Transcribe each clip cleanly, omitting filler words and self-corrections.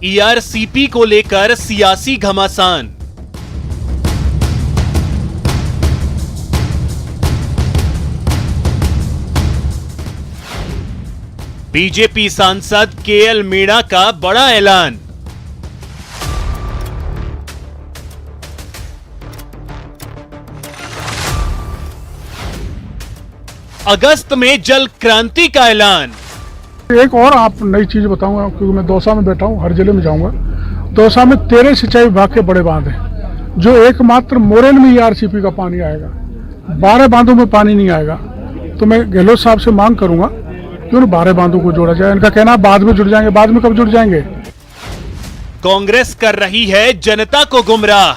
ERCP को लेकर सियासी घमासान। बीजेपी सांसद केएल मीणा का बड़ा ऐलान। अगस्त में जल क्रांति का ऐलान। एक और आप नई चीज बताऊंगा, क्योंकि मैं दौसा में बैठा हूं, हर जिले में जाऊंगा। दौसा में 13 सिंचाई विभाग के बड़े बांध हैं, जो एकमात्र मोरेन में ईआरसीपी का पानी आएगा, 12 बांधों में पानी नहीं आएगा। तो मैं गहलोत साहब से मांग करूंगा कि उन 12 बांधों को जोड़ा जाए। इनका कहना बाद में जुड़ जाएंगे, बाद में कब जुड़ जाएंगे? कांग्रेस कर रही है जनता को गुमराह।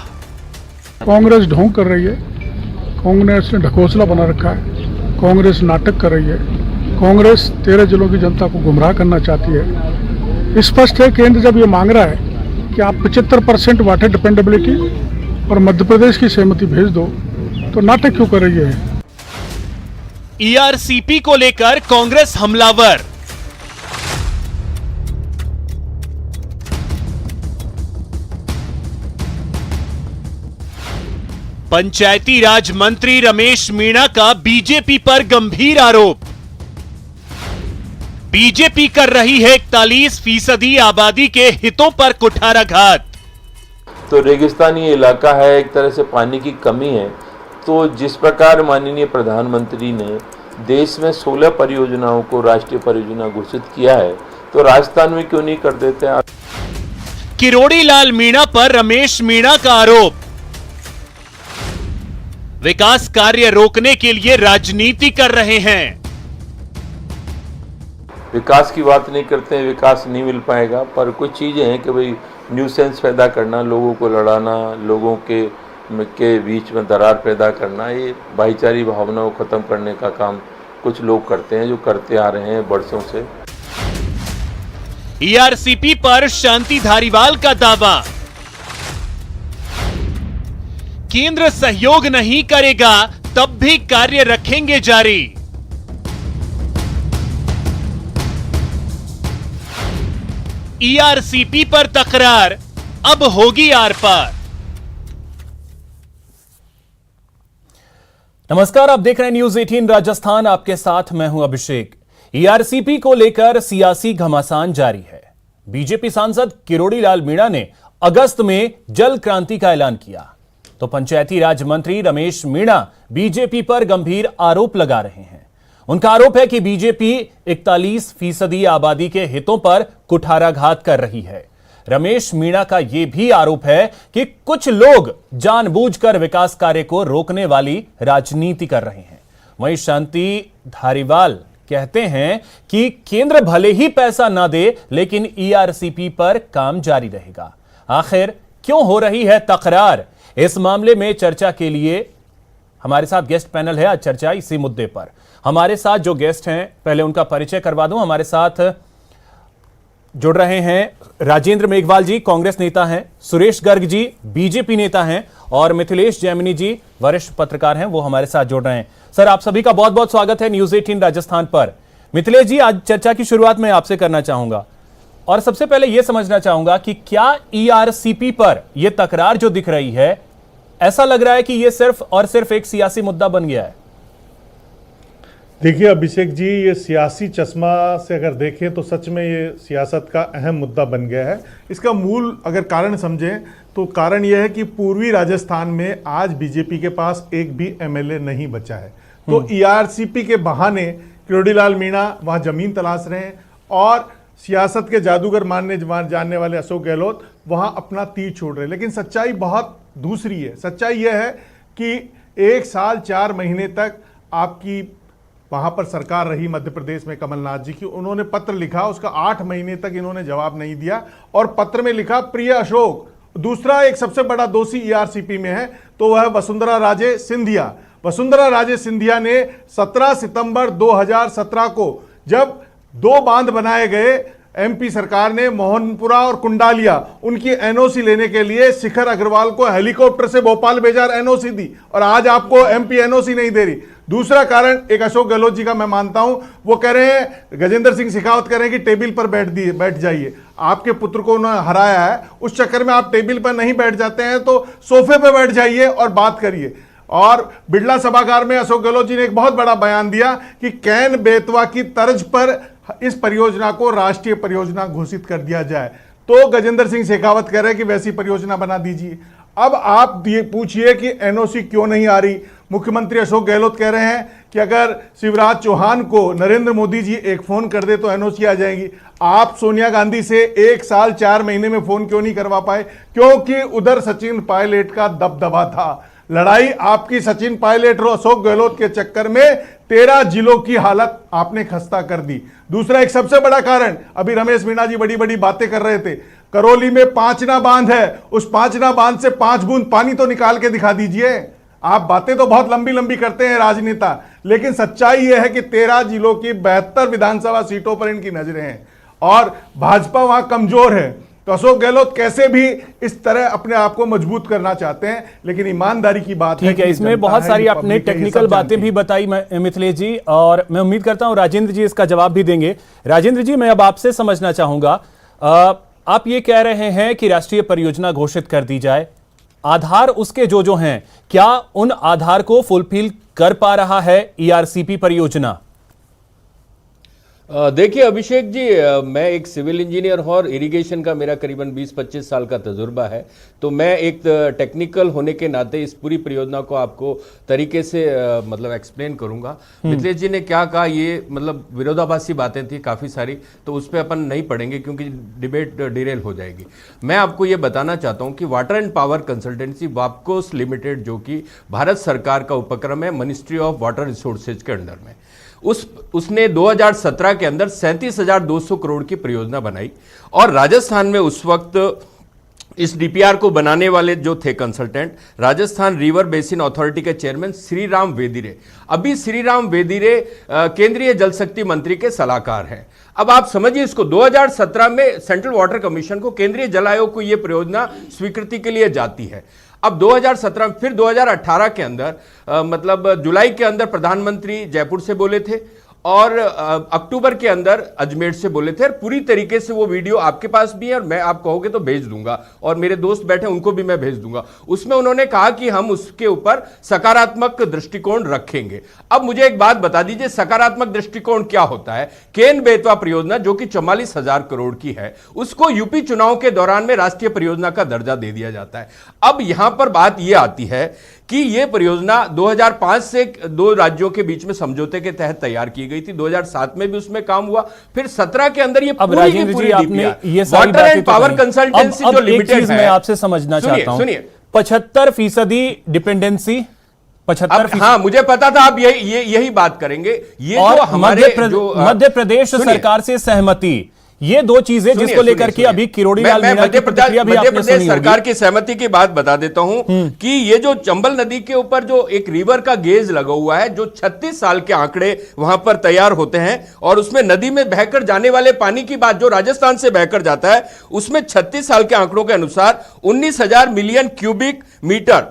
कांग्रेस ढोंग कर रही है, कांग्रेस ने ढकोसला बना रखा है, कांग्रेस नाटक कर रही है, कांग्रेस 13 जिलों की जनता को गुमराह करना चाहती है। स्पष्ट है, केंद्र जब ये मांग रहा है कि आप 75% वाटर डिपेंडेबिलिटी और मध्य प्रदेश की सहमति भेज दो, तो नाटक क्यों कर रही है? ईआरसीपी को लेकर कांग्रेस हमलावर। पंचायती राज मंत्री रमेश मीणा का बीजेपी पर गंभीर आरोप। बीजेपी कर रही है 41% आबादी के हितों पर कुठाराघात। तो रेगिस्तानी इलाका है, एक तरह से पानी की कमी है। तो जिस प्रकार माननीय प्रधानमंत्री ने देश में 16 परियोजनाओं को राष्ट्रीय परियोजना घोषित किया है, तो राजस्थान में क्यों नहीं कर देते हैं? किरोड़ी लाल मीणा पर रमेश मीणा का आरोप। विकास कार्य रोकने के लिए राजनीति कर रहे हैं। विकास की बात नहीं करते हैं, विकास नहीं मिल पाएगा। पर कुछ चीजें हैं कि भाई न्यूसेंस पैदा करना, लोगों को लड़ाना, लोगों के बीच में दरार पैदा करना, ये भाईचारी भावनाओं को खत्म करने का काम कुछ लोग करते हैं, जो करते आ रहे हैं बरसों से। ईआरसीपी पर शांति धारीवाल का दावा। केंद्र सहयोग नहीं करेगा तब भी कार्य रखेंगे जारी। ईआरसीपी पर तकरार, अब होगी आर पार। नमस्कार, आप देख रहे हैं न्यूज 18 राजस्थान, आपके साथ मैं हूं अभिषेक। ईआरसीपी को लेकर सियासी घमासान जारी है। बीजेपी सांसद किरोड़ी लाल मीणा ने अगस्त में जल क्रांति का ऐलान किया, तो पंचायती राज मंत्री रमेश मीणा बीजेपी पर गंभीर आरोप लगा रहे हैं। उनका आरोप है कि बीजेपी 41% आबादी के हितों पर कुठाराघात कर रही है। रमेश मीणा का यह भी आरोप है कि कुछ लोग जानबूझकर विकास कार्य को रोकने वाली राजनीति कर रहे हैं। वहीं शांति धारीवाल कहते हैं कि केंद्र भले ही पैसा ना दे, लेकिन ईआरसीपी पर काम जारी रहेगा। आखिर क्यों हो रही है तकरार? इस मामले में चर्चा के लिए हमारे साथ गेस्ट पैनल है। आज चर्चा इसी मुद्दे पर। हमारे साथ जो गेस्ट हैं, पहले उनका परिचय करवा दूं। हमारे साथ जुड़ रहे हैं राजेंद्र मेघवाल जी, कांग्रेस नेता हैं, सुरेश गर्ग जी बीजेपी नेता हैं, और मिथिलेश जैमिनी जी वरिष्ठ पत्रकार हैं, वो हमारे साथ जुड़ रहे हैं। सर, आप सभी का बहुत बहुत स्वागत है न्यूज 18 राजस्थान पर। मिथिलेश जी, आज चर्चा की शुरुआत मैं आपसे करना चाहूंगा, और सबसे पहले यह समझना चाहूंगा कि क्या ईआरसीपी पर यह तकरार जो दिख रही है, ऐसा लग रहा है कि यह सिर्फ और सिर्फ एक सियासी मुद्दा बन गया है? देखिए अभिषेक जी, ये सियासी चश्मा से अगर देखें तो सच में ये सियासत का अहम मुद्दा बन गया है। इसका मूल अगर कारण समझें तो कारण यह है कि पूर्वी राजस्थान में आज बीजेपी के पास एक भी एमएलए नहीं बचा है। तो ईआरसीपी के बहाने किरोड़ी लाल मीणा वहाँ जमीन तलाश रहे हैं, और सियासत के जादूगर मानने जानने वाले अशोक गहलोत वहाँ अपना तीर छोड़ रहे हैं। लेकिन सच्चाई बहुत दूसरी है। सच्चाई यह है कि 1 साल 4 महीने तक आपकी वहां पर सरकार रही मध्य प्रदेश में कमलनाथ जी की। उन्होंने पत्र लिखा, उसका 8 महीने तक इन्होंने जवाब नहीं दिया, और पत्र में लिखा, प्रिय अशोक, दूसरा एक सबसे बड़ा दोषी ईआरसीपी में है, तो वह वसुंधरा राजे सिंधिया। वसुंधरा राजे सिंधिया ने 17 सितंबर 2017 को जब 2 बांध बनाए गए, एमपी सरकार ने मोहनपुरा और कुंडालिया, उनकी एनओसी लेने के लिए शिखर अग्रवाल को हेलीकॉप्टर से भोपाल भेजा, एनओसी दी, और आज आपको एमपी एनओसी नहीं दे रही। दूसरा कारण एक अशोक गहलोत जी का मैं मानता हूं, वो कह रहे हैं, गजेंद्र सिंह शेखावत कह रहे हैं कि टेबल पर बैठ जाइए। आपके पुत्र को उन्होंने हराया है, उस चक्कर में आप टेबल पर नहीं बैठ जाते हैं तो सोफे पर बैठ जाइए और बात करिए। और बिड़ला सभागार में अशोक गहलोत जी ने एक बहुत बड़ा बयान दिया कि कैन बेतवा की तर्ज पर इस परियोजना को राष्ट्रीय परियोजना घोषित कर दिया जाए। तो गजेंद्र सिंह शेखावत कह रहे हैं कि वैसी परियोजना बना दीजिए। अब आप ये पूछिए कि एनओसी क्यों नहीं आ रही। मुख्यमंत्री अशोक गहलोत कह रहे हैं कि अगर शिवराज चौहान को नरेंद्र मोदी जी एक फोन कर दे तो एनओसी आ जाएगी। आप सोनिया गांधी से 1 साल 4 महीने में फोन क्यों नहीं करवा पाए? क्योंकि उधर सचिन पायलट का दबदबा था। लड़ाई आपकी सचिन पायलट और अशोक गहलोत के चक्कर में 13 जिलों की हालत आपने खस्ता कर दी। दूसरा एक सबसे बड़ा कारण, अभी रमेश मीणा जी बड़ी बड़ी बातें कर रहे थे, करौली में पांचना बांध है, उस पांचना बांध से 5 बूंद पानी तो निकाल के दिखा दीजिए। आप बातें तो बहुत लंबी लंबी करते हैं राजनेता, लेकिन सच्चाई यह है कि 13 जिलों की 72 विधानसभा सीटों पर इनकी नजरें हैं और भाजपा वहां कमजोर है। तो अशोक गहलोत कैसे भी इस तरह अपने आप को मजबूत करना चाहते हैं, लेकिन ईमानदारी की बात है ठीक है। इसमें बहुत सारी आपने टेक्निकल बातें भी बताई मिथिलेश जी, और मैं उम्मीद करता हूं राजेंद्र जी इसका जवाब भी देंगे। राजेंद्र जी, मैं अब आपसे समझना चाहूंगा, आप ये कह रहे हैं कि राष्ट्रीय परियोजना घोषित कर दी जाए, आधार उसके जो हैं, क्या उन आधार को फुलफिल कर पा रहा है ईआरसीपी परियोजना? देखिए अभिषेक जी, मैं एक सिविल इंजीनियर हूं और इरिगेशन का मेरा करीबन 20-25 साल का तजुर्बा है, तो मैं एक टेक्निकल होने के नाते इस पूरी परियोजना को आपको तरीके से मतलब एक्सप्लेन करूंगा। मिथिलेश जी ने क्या कहा, ये मतलब विरोधाभासी बातें थी काफ़ी सारी, तो उस पर अपन नहीं पढ़ेंगे क्योंकि डिबेट डिरेल हो जाएगी। मैं आपको ये बताना चाहता हूँ कि वाटर एंड पावर कंसल्टेंसी वापकोस लिमिटेड, जो कि भारत सरकार का उपक्रम है मिनिस्ट्री ऑफ वाटर रिसोर्सेज के अंडर में, उसने 2017 के अंदर 37,200 करोड़ की परियोजना बनाई। और राजस्थान में उस वक्त इस डीपीआर को बनाने वाले जो थे consultant, Rajasthan river basin authority के चेयरमैन श्रीराम वेदिरे। अभी श्रीराम वेदिरे केंद्रीय जल शक्ति मंत्री के सलाहकार हैं। अब आप समझिए इसको, 2017 में सेंट्रल वाटर कमीशन को, केंद्रीय जल आयोग को यह परियोजना स्वीकृति के लिए जाती है। अब 2017 फिर 2018 के अंदर मतलब जुलाई के अंदर प्रधानमंत्री जयपुर से बोले थे और अक्टूबर के अंदर अजमेर से बोले थे। और पूरी तरीके से वो वीडियो आपके पास भी है और मैं आप कहोगे तो भेज दूंगा, और मेरे दोस्त बैठे उनको भी मैं भेज दूंगा। उसमें उन्होंने कहा कि हम उसके ऊपर सकारात्मक दृष्टिकोण रखेंगे। अब मुझे एक बात बता दीजिए, सकारात्मक दृष्टिकोण क्या होता है? केन बेतवा परियोजना जो कि 44,000 करोड़ की है, उसको यूपी चुनाव के दौरान में राष्ट्रीय परियोजना का दर्जा दे दिया जाता है। अब यहां पर बात यह आती है कि यह परियोजना 2005 से 2 राज्यों के बीच में समझौते के तहत तैयार की गई थी। 2007 में भी उसमें काम हुआ, फिर 17 के अंदर ये पूरी की पूरी वाटर एंड पावर कंसल्टेंसी जो लिमिटेड है। मैं आपसे समझना चाहता हूं, सुनिए, 75% डिपेंडेंसी, 75%। हाँ, मुझे पता था आप यही बात करेंगे। ये और जो हमारे मध्य प्रदेश सरकार से सहमति, ये 2 चीजें जिसको लेकर के अभी किरोड़ी लाल मीणा की प्रतिक्रिया भी आपने सुनी होगी। सरकार की सहमति की बात बता देता हूं कि ये जो चंबल नदी के ऊपर जो एक रिवर का गेज लगा हुआ है, जो 36 साल के आंकड़े वहां पर तैयार होते हैं, और उसमें नदी में बहकर जाने वाले पानी की बात जो राजस्थान से बहकर जाता है, उसमें 36 साल के आंकड़ों के अनुसार 19,000 मिलियन क्यूबिक मीटर,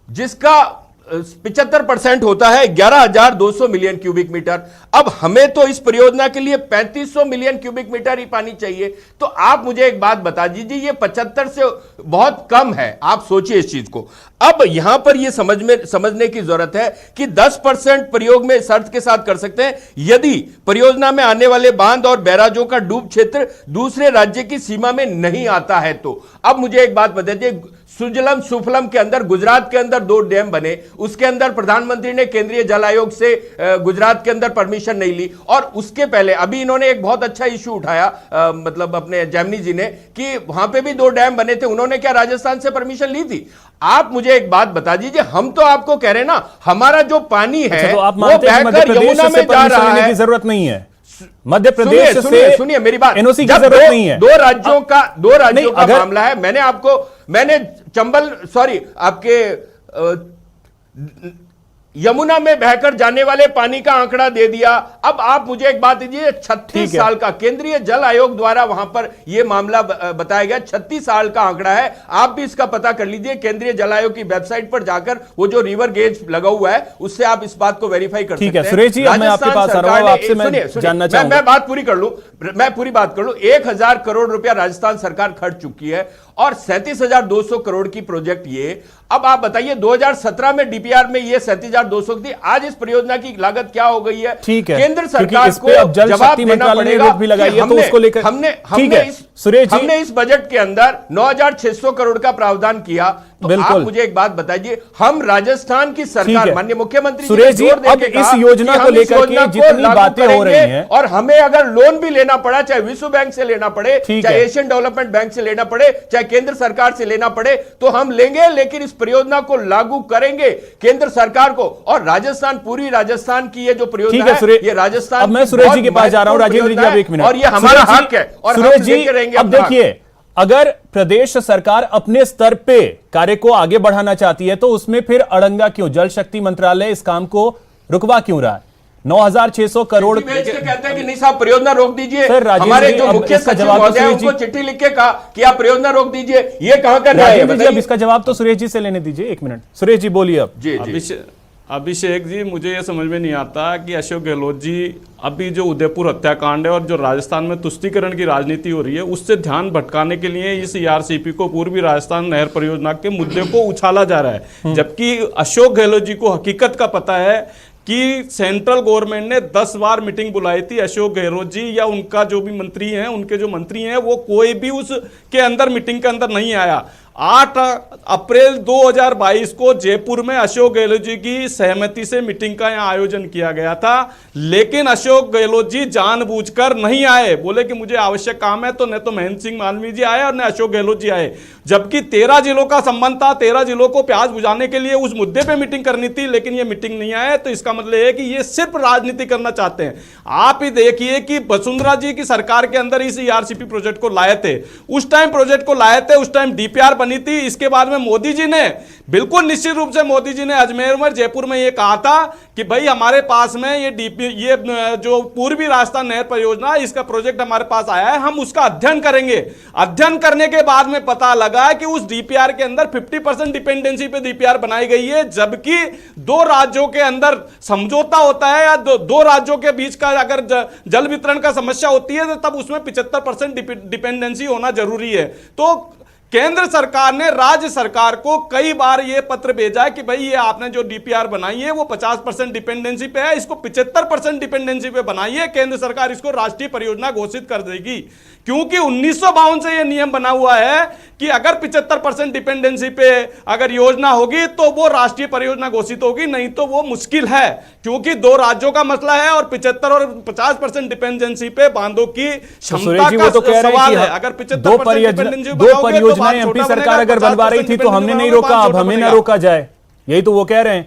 जिसका 75% होता है 11,200 मिलियन क्यूबिक मीटर। अब हमें तो इस परियोजना के लिए 3500 मिलियन क्यूबिक मीटर ही पानी चाहिए। तो आप मुझे एक बात बता दीजिए, ये 75 से बहुत कम है। आप सोचिए इस चीज को। अब यहां पर यह समझने की जरूरत है कि 10% प्रयोग में शर्त के साथ कर सकते हैं, यदि परियोजना में आने वाले बांध और बैराजों का डूब क्षेत्र दूसरे राज्य की सीमा में नहीं आता है तो। अब मुझे एक बात बता दीजिए, सुजलम सुफलम के अंदर गुजरात के अंदर 2 डैम बने, उसके अंदर प्रधानमंत्री ने केंद्रीय जल आयोग से गुजरात के अंदर परमिशन नहीं ली। और उसके पहले अभी इन्होंने एक बहुत अच्छा इशू उठाया, मतलब अपने जैमिनी जी ने, कि वहां पे भी 2 डैम बने थे, उन्होंने क्या राजस्थान से परमिशन ली थी? आप मुझे एक बात बता दीजिए, हम तो आपको कह रहे हैं ना, हमारा जो पानी है तो आप वो बहकर यमुना में जा रहा है। जरूरत नहीं है मध्य प्रदेश से, सुनिए मेरी बात, एनओसी की जरूरत नहीं है। 2 राज्यों का मामला है। मैंने चंबल, सॉरी, आपके यमुना में बहकर जाने वाले पानी का आंकड़ा दे दिया। अब आप मुझे एक बात दीजिए, 36 साल का केंद्रीय जल आयोग द्वारा वहां पर यह मामला बताया गया, 36 साल का आंकड़ा है। आप भी इसका पता कर लीजिए, केंद्रीय जल आयोग की वेबसाइट पर जाकर वो जो रिवर गेज लगा हुआ है उससे आप इस बात को वेरीफाई कर सकते हैं। सुरेश जी, मैं आपके पास आ रहा हूं, आपसे मैं जानना चाहूंगा, मैं बात पूरी कर लूं, मैं पूरी बात कर लूं। 1000 करोड़ रुपया राजस्थान सरकार खर्च चुकी है और 37,200 करोड़ की प्रोजेक्ट ये। अब आप बताइए 2017 में डीपीआर में ये 37,200 थी, आज इस परियोजना की लागत क्या हो गई है? ठीक है, केंद्र सरकार को जवाब देना पड़ेगा कि हमने इस बजट के अंदर 9,600 करोड़ का प्रावधान किया। तो आप मुझे एक बात बताइए, हम राजस्थान की सरकार, माननीय मुख्यमंत्री सुरेश जी, अब इस योजना को लेकर के जितनी बातें हो रही हैं, और हमें अगर लोन भी लेना पड़ा, चाहे विश्व बैंक से लेना पड़े, चाहे एशियन डेवलपमेंट बैंक से लेना पड़े, चाहे केंद्र सरकार से लेना पड़े, तो हम लेंगे, लेकिन इस परियोजना को लागू करेंगे केंद्र सरकार को। और राजस्थान, पूरी राजस्थान की ये जो परियोजना है, ये राजस्थान, अब मैं सुरेश जी के पास जा रहा हूं, राजेंद्र जी, अब एक मिनट, और ये हमारा हक है और सुरेश जी, अब देखिए, अगर प्रदेश सरकार अपने स्तर पे कार्य को आगे बढ़ाना चाहती है तो उसमें फिर अड़ंगा क्यों? जल शक्ति मंत्रालय इस काम को रुकवा क्यों रहा है? 9,600 करोड़ कहते हैं कि नहीं साहब परियोजना रोक दीजिए। हमारे जो मुख्य सचिव महोदय उनको चिट्ठी लिख के कहा कि आप परियोजना रोक दीजिए, ये कहां कर रहे हैं? अब इसका जवाब तो सुरेश जी से लेने दीजिए, एक मिनट। सुरेश जी बोलिए। अब जी अभिषेक जी, मुझे ये समझ में नहीं आता कि अशोक गहलोत जी अभी जो उदयपुर हत्याकांड है और जो राजस्थान में तुष्टीकरण की राजनीति हो रही है उससे ध्यान भटकाने के लिए इस ईआरसीपी को, पूर्वी राजस्थान नहर परियोजना के मुद्दे को उछाला जा रहा है, जबकि अशोक गहलोत जी को हकीकत का पता है कि सेंट्रल गवर्नमेंट ने 10 बार मीटिंग बुलाई थी। अशोक गहलोत जी या उनका जो भी मंत्री हैं, उनके जो मंत्री हैं, वो कोई भी उसके अंदर मीटिंग के अंदर नहीं आया। 8 अप्रैल 2022 को जयपुर में अशोक गहलोत जी की सहमति से मीटिंग का यहाँ आयोजन किया गया था, लेकिन अशोक गहलोत जी जानबूझकर नहीं आए। बोले कि मुझे आवश्यक काम है, तो न तो महेंद्र सिंह मालवीय जी आए और न अशोक गहलोत जी आए, जबकि 13 जिलों का संबंध था। 13 जिलों को प्याज बुझाने के लिए उस मुद्दे पे मीटिंग करनी थी, लेकिन ये मीटिंग नहीं आए। तो इसका मतलब है कि ये सिर्फ राजनीति करना चाहते हैं। आप ही देखिए कि वसुंधरा जी की सरकार के अंदर इस ईआरसीपी प्रोजेक्ट को लाए थे, उस टाइम प्रोजेक्ट को लाए थे, उस टाइम डीपीआर बनी थी। इसके बाद में मोदी जी ने, बिल्कुल निश्चित रूप से मोदी जी ने अजमेर में, जयपुर में ये कहा था कि भाई हमारे पास में ये जो पूर्वी राजस्थान नहर परियोजना, इसका प्रोजेक्ट हमारे पास आया है, हम उसका अध्ययन करेंगे। अध्ययन करने के बाद में पता लगा कि उस डीपीआर के अंदर 50% डिपेंडेंसी पे डीपीआर बनाई गई है, जबकि 2 राज्यों के अंदर समझौता होता है या दो राज्यों के बीच का अगर जल वितरण का समस्या होती है तो तब उसमें 75% डिपेंडेंसी होना जरूरी है। तो केंद्र सरकार ने राज्य सरकार को कई बार यह पत्र भेजा है कि भाई ये आपने जो डीपीआर बनाई है वो 50% डिपेंडेंसी पे है, इसको 75% डिपेंडेंसी पे बनाइए। केंद्र सरकार इसको राष्ट्रीय परियोजना घोषित कर देगी, क्योंकि 1952 से यह नियम बना हुआ है कि अगर 75% डिपेंडेंसी पे अगर योजना होगी तो वो राष्ट्रीय परियोजना घोषित होगी, नहीं तो वो मुश्किल है, क्योंकि 2 राज्यों का मसला है और 75 और 50% डिपेंडेंसी पे बांधों की क्षमता का सवाल है। अगर 75% डिपेंडेंसी एमपी सरकार अगर बनवा रही थी तो हमने नहीं रोका, अब हमें ना रोका जाए, यही तो वो कह रहे हैं।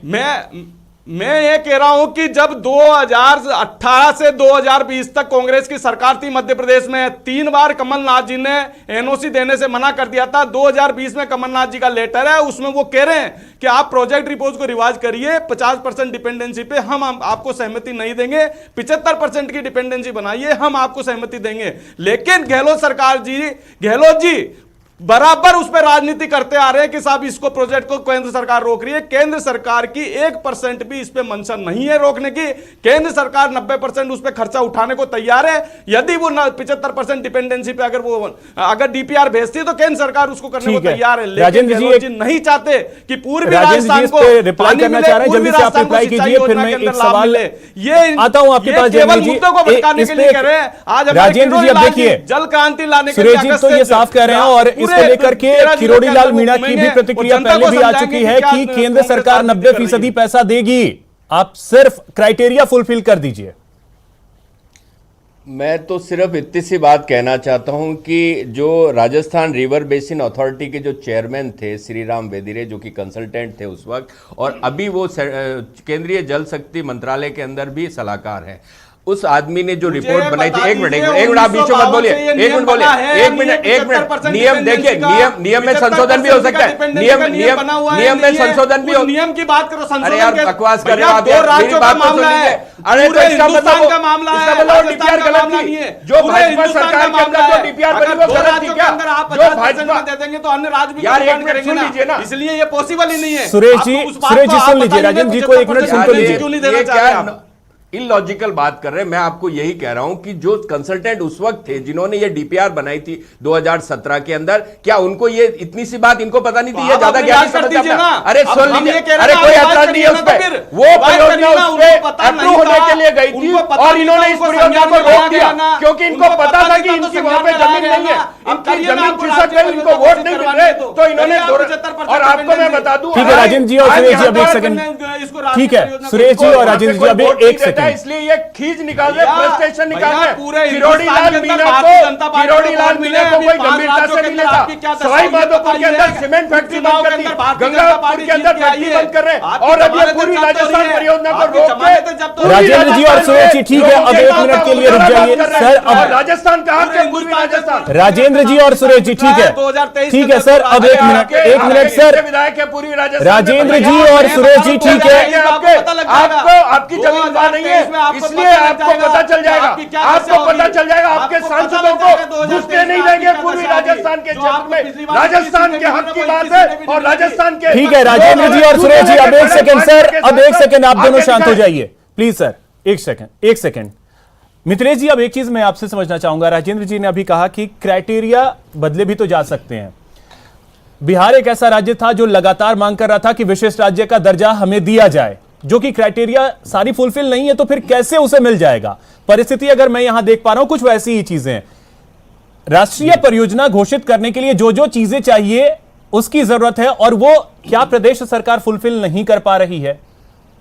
मैं ये कह रहा हूं कि जब 2018 से 2020 तक कांग्रेस की सरकार थी मध्य प्रदेश में, 3 बार कमलनाथ जी ने एनओसी देने से मना कर दिया था। 2020 में कमलनाथ जी का लेटर है, उसमें वो कह रहे हैं कि आप प्रोजेक्ट रिपोर्ट को रिवाइज करिए, 50% डिपेंडेंसी पे हम आपको सहमति नहीं देंगे, 75% की डिपेंडेंसी बनाइए, हम आपको सहमति देंगे। लेकिन गहलोत जी बराबर उस पर राजनीति करते आ रहे हैं कि साहब इसको प्रोजेक्ट को केंद्र सरकार रोक रही है। केंद्र सरकार की 1% भी इस पे मंशा नहीं है रोकने की। केंद्र सरकार 90% उस पे खर्चा उठाने को तैयार है। यदि वो 75% डिपेंडेंसी पे अगर डीपीआर भेजती है तो केंद्र सरकार उसको करने को तैयार है। लेकिन गहलोत जी नहीं चाहते कि पूर्वी राजस्थान को पानी मिले, पूर्वी राजस्थान को सिंचाई योजना के अंदर लाभ मिले। ये आता हूं आपके पास, केवल मुद्दों को भटकाने के लिए कह रहे हैं। आज राजेंद्र जी अब देखिए, जल क्रांति लाने के लिए तो ये साफ कह रहे हैं और इसको लेकर के किरोड़ी लाल मीणा की भी प्रतिक्रिया पहले भी आ चुकी है कि केंद्र सरकार 90% पैसा देगी, आप सिर्फ क्राइटेरिया फुलफिल कर दीजिए। मैं तो सिर्फ इतनी सी बात कहना चाहता हूं कि जो राजस्थान रिवर बेसिन अथॉरिटी के जो चेयरमैन थे श्री राम वेदिरे, जो कि कंसल्टेंट थे उस वक्त, और अभी वो केंद्रीय जल शक्ति मंत्रालय के अंदर भी सलाहकार हैं। उस आदमी ने जो मुझे रिपोर्ट बनाई थी, बता एक मिनट दीजिए, आप बीच में मत बोलिए, 1952 एक मिनट बोलिए, बना है, एक मिनट 75% नियम देखिए, नियम में संशोधन भी हो सकता है, नियम में संशोधन भी हो। नियम की बात करो, अरे यार बकवास कर रहे हो आप, दो राज्यों का मामला है, अरे पूरे इसका हिंदुस्तान का मामला है, डीपीआर राजस्थान का गलत मामला थी, नहीं है, जो पूरे भाजपा हिंदुस्तान सरकार का के अंदर मामला जो है। डीपीआर अगर बनी वो दो गलत थी राज्यों के क्या? अंदर आप जो 50% दे देंगे तो अन्य राज्य भी यार, तो एक मिनट करेंगे सुन ना। लीजिए ना। इसलिए ये पॉसिबल ही नहीं है। सुरेश आप जी, तो उस बात सुरेश को जी आप सुन लीजिए, बताइए, राजेंद्र जी को 75% एक मिनट सुन तो लीजिए। क्यों नहीं देना चाह रहे आप? इलॉजिकल बात कर रहे हैं। मैं आपको यही कह रहा हूं कि जो कंसल्टेंट उस वक्त थे जिन्होंने ये डीपीआर बनाई थी 2017 के अंदर, क्या उनको ये इतनी सी बात इनको पता नहीं थी? ये ज्यादा ज्ञानी समझते हैं। अरे सुन लीजिए, अरे कोई ऐतराज नहीं है उस पर। वो परियोजना उस पर अप्रूव होने के लिए गई थी और इन्होंने इस परियोजना को रोक दिया क्योंकि इनको पता था कि इनकी वहां पे जमीन नहीं है, इनकी जमीन खिसक गई, इनको वोट नहीं मिल रहे, तो इन्होंने और आपको मैं बता दूं। ठीक है राजेंद्र जी और सुरेश जी, अब एक सेकंड, ठीक है सुरेश जी और राजेंद्र जी, अब एक सेकंड, इसलिए ये खींच निकाल रहे, फ्रस्ट्रेशन निकाल रहे। पूरे किरोड़ी लाल मीणा को कोई गंभीरता से नहीं लेता। सवाई माधोपुर के अंदर सीमेंट फैक्ट्री बंद कर दी, गंगापुर के अंदर फैक्ट्री बंद कर रहे, और अब ये पूरी राजस्थान परियोजना को रोक के राजेंद्र जी और सुरेश जी, ठीक है अब एक मिनट के लिए रुक जाइए सर। अब राजस्थान कहां के? पूर्वी राजस्थान। राजेंद्र जी और सुरेश जी, ठीक है, ठीक है सर, अब एक मिनट सर। विधायक है पूर्वी राजस्थान। राजेंद्र जी और सुरेश जी, ठीक है, आपको आपकी जमीन वहां नहीं है, इसलिए आपको पता चल जाएगा, आपको पता चल जाएगा। आपके सांसदों को घुसने नहीं देंगे पूर्वी राजस्थान के क्षेत्र में। राजस्थान के हक की बात है और राजस्थान के, ठीक है राजेंद्र जी और सुरेश जी, अब एक सेकंड सर, अब एक सेकंड, आप दोनों शांत हो जाइए प्लीज सर, एक सेकंड। मिथिलेश जी, अब एक चीज मैं आपसे समझना चाहूंगा, राजेंद्र जी ने अभी कहा कि क्राइटेरिया बदले भी तो जा सकते हैं। बिहार एक ऐसा राज्य था जो लगातार मांग कर रहा था कि विशिष्ट राज्य का दर्जा हमें दिया जाए, जो कि क्राइटेरिया सारी फुलफिल नहीं है, तो फिर कैसे उसे मिल जाएगा? परिस्थिति अगर मैं यहां देख पा रहा हूं कुछ वैसी ही चीजें। राष्ट्रीय परियोजना घोषित करने के लिए जो जो चीजें चाहिए उसकी जरूरत है, और वो क्या प्रदेश सरकार फुलफिल नहीं कर पा रही है?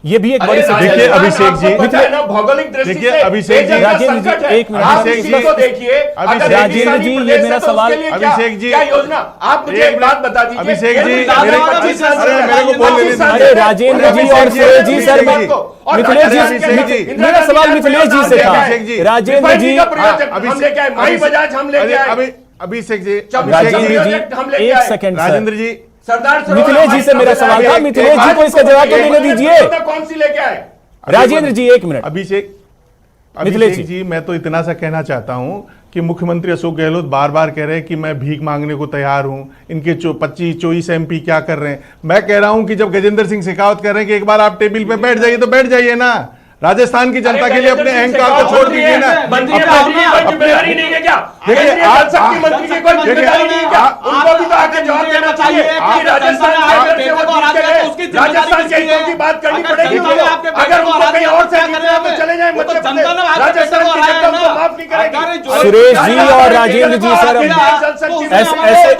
ये भी एक बड़ी देखिए अभिषेक जी, भौगोलिक दृष्टि देखिए से अभिषेक जी, राजेंद्र जी एक मिनट, अभिषेक जी को देखिए, राजेंद्र जी ये मेरा सवाल, अभिषेक जी क्या योजना, आप मुझे एक बात बता दीजिए। अभिषेक जी मेरे को बोलने दीजिए। अरे राजेंद्र जी और सुरेश जी सर, मिथिलेश जी मेरा सवाल मिथिलेश जी से था। राजेंद्र जी, माई बजाज हम लेके आए। अभिषेक जी, राजेंद्र जी एक सेकंड राजेंद्र जी, सरदार मिथिलेश जी से मेरा सवाल था, मिथिलेश जी को इसका जवाब तो देने दीजिए। कौन सी लेके आए? राजेंद्र जी एक मिनट। अभिषेक जी, मैं तो इतना सा कहना चाहता हूं कि मुख्यमंत्री अशोक गहलोत बार बार कह रहे हैं कि मैं भीख मांगने को तैयार हूं। इनके 25-24 MP क्या कर रहे हैं? मैं कह रहा हूं कि जब गजेंद्र सिंह शेखावत कह रहे हैं कि एक बार आप टेबल पे बैठ जाइए, तो बैठ जाइए ना। राजस्थान की जनता के लिए अपने अहंकार को छोड़ दीजिए ना। जिम्मेदारी नहीं है क्या? देखिए आप मंत्री की कोई जिम्मेदारी नहीं है क्या? उनको भी तो आके जवाब देना चाहिए कि राजस्थान के हितों की बात करनी पड़ेगी। अगर उनको कहीं और से तो चले जाए मध्य प्रदेश, राजस्थान की जनता उनको माफ नहीं करेगी। सुरेश जी और राजेंद्र जी सर, ऐसे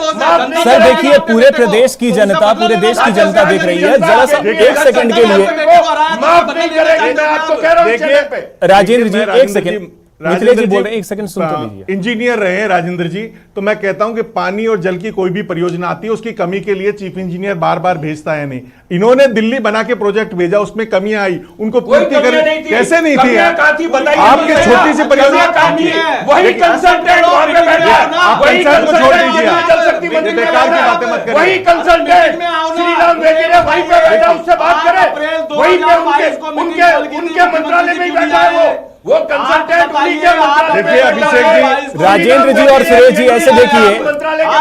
सर देखिए, पूरे प्रदेश की जनता, पूरे देश की जनता देख रही है, जरा सा एक सेकंड के लिए माफ नहीं करेगी। मैं आपको कह रहा हूं राजेंद्र जी एक सेकंड, मिथिलेश जी बोल रहे हैं, एक सेकंड सुन तो लीजिए। इंजीनियर रहे हैं राजेंद्र जी, तो मैं कहता हूं कि पानी और जल की कोई भी परियोजना आती है, उसकी कमी के लिए चीफ इंजीनियर बार बार भेजता है नहीं। इन्होंने दिल्ली बना के प्रोजेक्ट भेजा, उसमें कमियां आई, उनको पूर्ति करें, कैसे नहीं थी? आपकी छोटी सी परियोजना, वही कंसल्टेंट वहां पे बैठा, वही कंसल्टेंट बेकार की बातें मत करें। वही कंसल्टेंट श्री राम वेदी ने वहीं पे बैठा, उससे बात करें, वहीं पे उनके मंत्रालय में ही बैठा है वो कंसल्टेंट। देखिए अभिषेक जी, राजेंद्र जी और सुरेश जी, ऐसे देखिए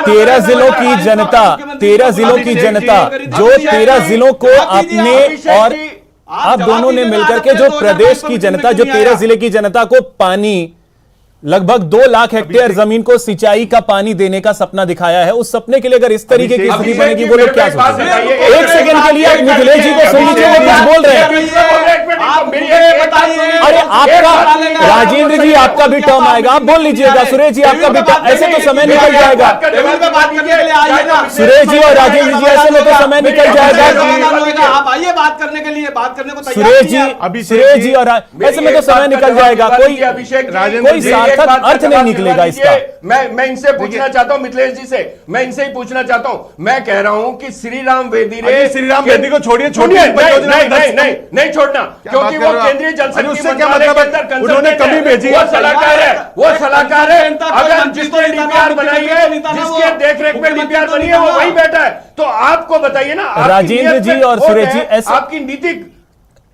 13 जिलों की जनता, 13 जिलों की जनता, जो 13 जिलों को आपने और आप दोनों ने मिलकर के जो प्रदेश की जनता, जो 13 जिले की जनता को पानी, लगभग 2 लाख हेक्टेयर जमीन को सिंचाई का पानी देने का सपना दिखाया है, उस सपने के लिए अगर इस तरीके की स्थिति बनेगी, वो लोग क्या सोचेंगे? एक सेकंड के लिए आप मिथिलेश जी को सुन लीजिए, वो कुछ बोल रहे हैं। अरे आपका, राजेंद्र जी आपका भी टर्म आएगा, आप बोल लीजिएगा। सुरेश जी आपका भी टर्म, ऐसे तो समय निकल जाएगा। सुरेश जी और राजेंद्र जी, ऐसे में तो समय निकल जाएगा। आप आइए बात करने के लिए, बात करने को सुरेश जी और ऐसे में तो समय निकल जाएगा। कोई सार्थक अर्थ नहीं निकलेगा इसका। मैं इनसे पूछना चाहता हूं, मिथिलेश जी से मैं इनसे ही पूछना चाहता हूं। मैं कह रहा हूं कि श्री राम वेदी ने, श्री राम वेदी को छोड़िए, नहीं छोड़ना। क्योंकि वो केंद्रीय जल शक्ति उससे क्या मंत्रालय मतलब के अंदर है? उन्होंने consultant कमी है। भेजी वो सलाहकार है, वो सलाहकार है। अगर जिसने डीपीआर बनाई है, जिसके देखरेख में डीपीआर बनी है, वो वही बैठा है। तो आपको बताइए ना, आपकी राजेंद्र नीयत जी में और खोट सुरेश है, जी, ऐसे- आपकी नीतिक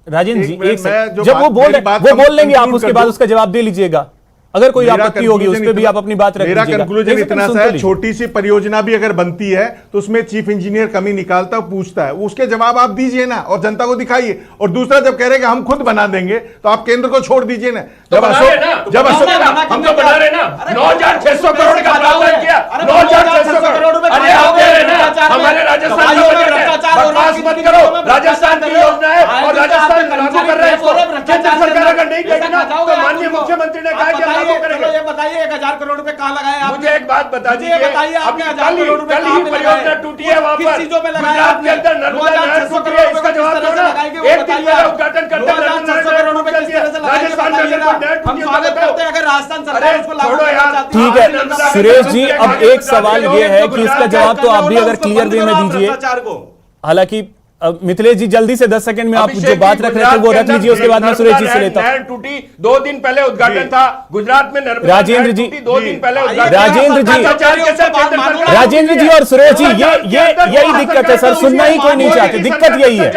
राजेंद्र जी एक मिनट, एक सेकंड, मैं जो जब बात- वो बोल मेरी बात वो कम- बोल लेंगे आप conclude उसके कर बाद दूं। उसका जवाब दे लीजिएगा। अगर कोई मेरा आपत्ति होगी उस conclusion पर भी इतना- आप अपनी बात रख मेरा लीजिएगा। कंक्लूजन एक इतना सेकंड सा सुन तो है, लीजिए। छोटी सी परियोजना भी अगर बनती है तो उसमें चीफ इंजीनियर कमी निकालता पूछता है, उसके जवाब आप दीजिए ना और जनता को दिखाइए। और दूसरा जब कह रहे कि हम खुद बना देंगे तो आप केंद्र को छोड़ दीजिए ना। तो बना रहे ना, जब हम तो बना रहे ना, 9,600 करोड़ का प्रावधान किया, 9,600 करोड़। अरे आप कह रहे ना हमारे राजस्थान में बजट है, बकवास मत करो। राजस्थान की योजना है और राजस्थान लागू कर रहे हैं इसको। केंद्र सरकार अगर नहीं करेगी ना तो माननीय मुख्यमंत्री ने कहा कि हम लागू करेंगे। ये बताइए 1,000 करोड़ रुपए कहाँ लगाए आपने? मुझे एक बात बता दीजिए, बताइए आपने 1,000 करोड़ रुपए कल कहाँ ही पे परियोजना लगाए? टूटी है वहां किस पर, चीजों में लगाया गुजरात के आपने? अंदर नर्मदा नहर 2,600 टूटी है, करोड़ इसका रुपए जवाब किस दो तरह ना। से लगाएंगे वो एक दिन बताइए मेरा आप। उद्घाटन करते हैं, 2,600 करोड़ रुपए किस तरह से लगाएंगे राजस्थान में बताइए अगर ना। कोई नहर हम टूटी है स्वागत तो करते हैं अगर राजस्थान सरकार अरे उसको लागू छोड़ो करना यार। चाहती ठीक है सुरेश जी, अब एक सवाल ये है कि इसका जवाब तो आप भी अगर क्लियर वे में दीजिए। हालांकि मिथिलेश जी जल्दी से 10 सेकंड में आप जो बात रख रहे थे वो रख लीजिए, उसके बाद मैं सुरेश जी से लेता हूं। नहर टूटी 2 दिन पहले उद्घाटन था गुजरात में, नर्मदा राजेंद्र जी, 2 दिन पहले उद्घाटन। राजेंद्र जी, राजेंद्र जी और सुरेश जी, ये यही दिक्कत है सर, सुनना ही कोई नहीं चाहते, दिक्कत यही है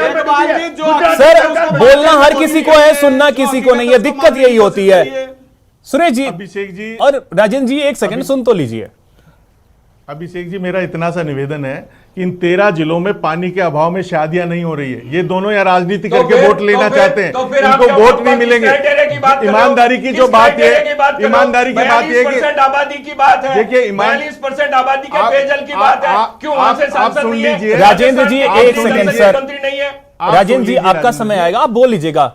सर, बोलना हर किसी को है, सुनना किसी को नहीं है, दिक्कत यही होती है। सुरेश जी अभिषेक जी और राजेंद्र जी एक सेकंड सुन तो लीजिए। अभिषेक जी, मेरा इतना सा निवेदन है कि इन 13 जिलों में पानी के अभाव में शादियां नहीं हो रही है। ये दोनों या राजनीति करके वोट लेना चाहते हैं, इनको वोट नहीं मिलेंगे। ईमानदारी की जो बात है, ईमानदारी की बात है कि आबादी की बात है, देखिए 42% आबादी के पेयजल की बात है। क्यों वहां से आप सांसद सुन नहीं है? लीजिए। राजेंद्र जी एक सेकंड सर, मंत्री नहीं है। राजेंद्र जी आपका समय आएगा, आप बोल लीजिएगा।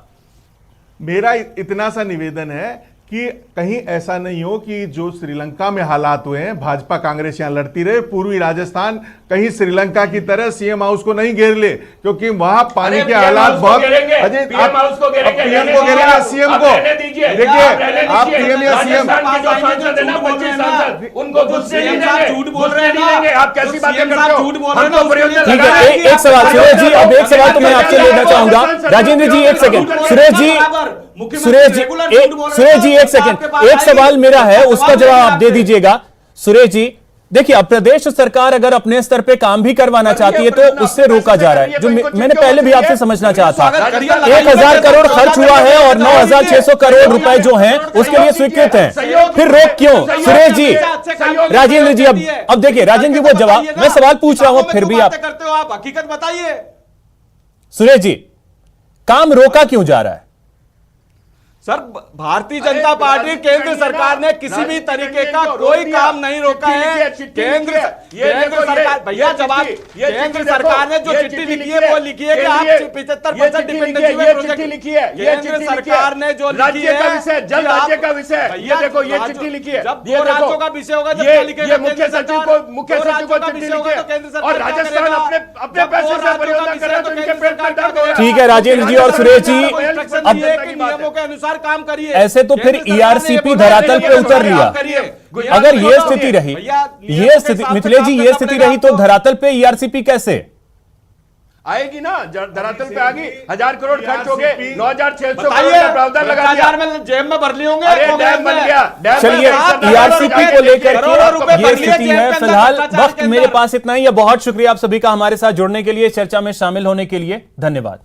मेरा इतना सा निवेदन है कि कहीं ऐसा नहीं हो कि जो श्रीलंका में हालात हुए हैं, भाजपा कांग्रेस यहां लड़ती रहे, पूर्वी राजस्थान कहीं श्रीलंका की तरह सीएम हाउस को नहीं घेर ले, क्योंकि वहां पानी के हालात बहुत पीएम हाउस को घेरेंगे, पीएम को घेरेंगे, सीएम को देखिए, आप पीएम या सीएम उनको गुस्से नहीं देंगे, झूठ बोल रहे हैं। आप कैसी बातें करते हो? झूठ बोल रहे हम तो परियोजना ठीक लगा है, रहे हैं। एक सवाल सुरेश जी, अब एक सवाल तो मैं आपसे लेना चाहूंगा। राजेंद्र जी एक सेकंड, सुरेश जी एक सेकंड, एक सवाल मेरा है, उसका जवाब आप दे दीजिएगा। सुरेश जी देखिए, अब प्रदेश सरकार अगर अपने स्तर पे काम भी करवाना चाहती है तो उससे रोका जा रहा है, जो मैंने पहले भी आपसे समझना चाहा था। 1,000 करोड़ खर्च हुआ है और 9,600 करोड़ रुपए जो हैं उसके लिए स्वीकृत हैं, फिर रोक क्यों? सुरेश जी, राजेंद्र जी, अब देखिए राजेंद्र जी वो जवाब, मैं सवाल पूछ रहा हूं फिर भी आप करते हो, आप हकीकत बताइए। सुरेश जी, काम रोका क्यों जा रहा है? सर, भारतीय जनता पार्टी केंद्र सरकार ने किसी भी तरीके का कोई काम नहीं रोका है। केंद्र सरकार, भैया जवाब, केंद्र सरकार ने जो चिट्ठी लिखी है वो लिखी है कि आप 75% डिपेंडेंसी में प्रोजेक्ट लिखी है। केंद्र सरकार ने जो राज्य का विषय, जल राज्य का विषय, ये देखो ये चिट्ठी लिखी है। जब दो राज्यों का विषय होगा, ये मुख्य सचिव को चिट्ठी लिखी है और राजस्थान अपने पैसे से परियोजना कर रहा है तो इनके पेट पर दर्द हो रहा है। ठीक है राजेंद्र जी और सुरेश जी, अब नियमों के अनुसार काम करिए। ऐसे तो फिर ईआरसीपी धरातल पे उतर लिया। अगर ये स्थिति रही, ये स्थिति मिथिलेश जी, ये स्थिति रही तो धरातल पे ईआरसीपी कैसे आएगी ना? धरातल पे आएगी। 1,000 करोड़ खर्च हो गए, 9,600 करोड़ का प्रावधान लगा दिया। में जेब में भर लिए होंगे। अरे डैम बन गया। चलिए, ईआरसीपी को लेकर के ये स्थिति है। फिलहाल वक्त मेरे पास इतना ही है। बहुत शुक्रिया आप सभी का हमारे साथ जुड़ने के लिए, चर्चा में शामिल होने के लिए। धन्यवाद।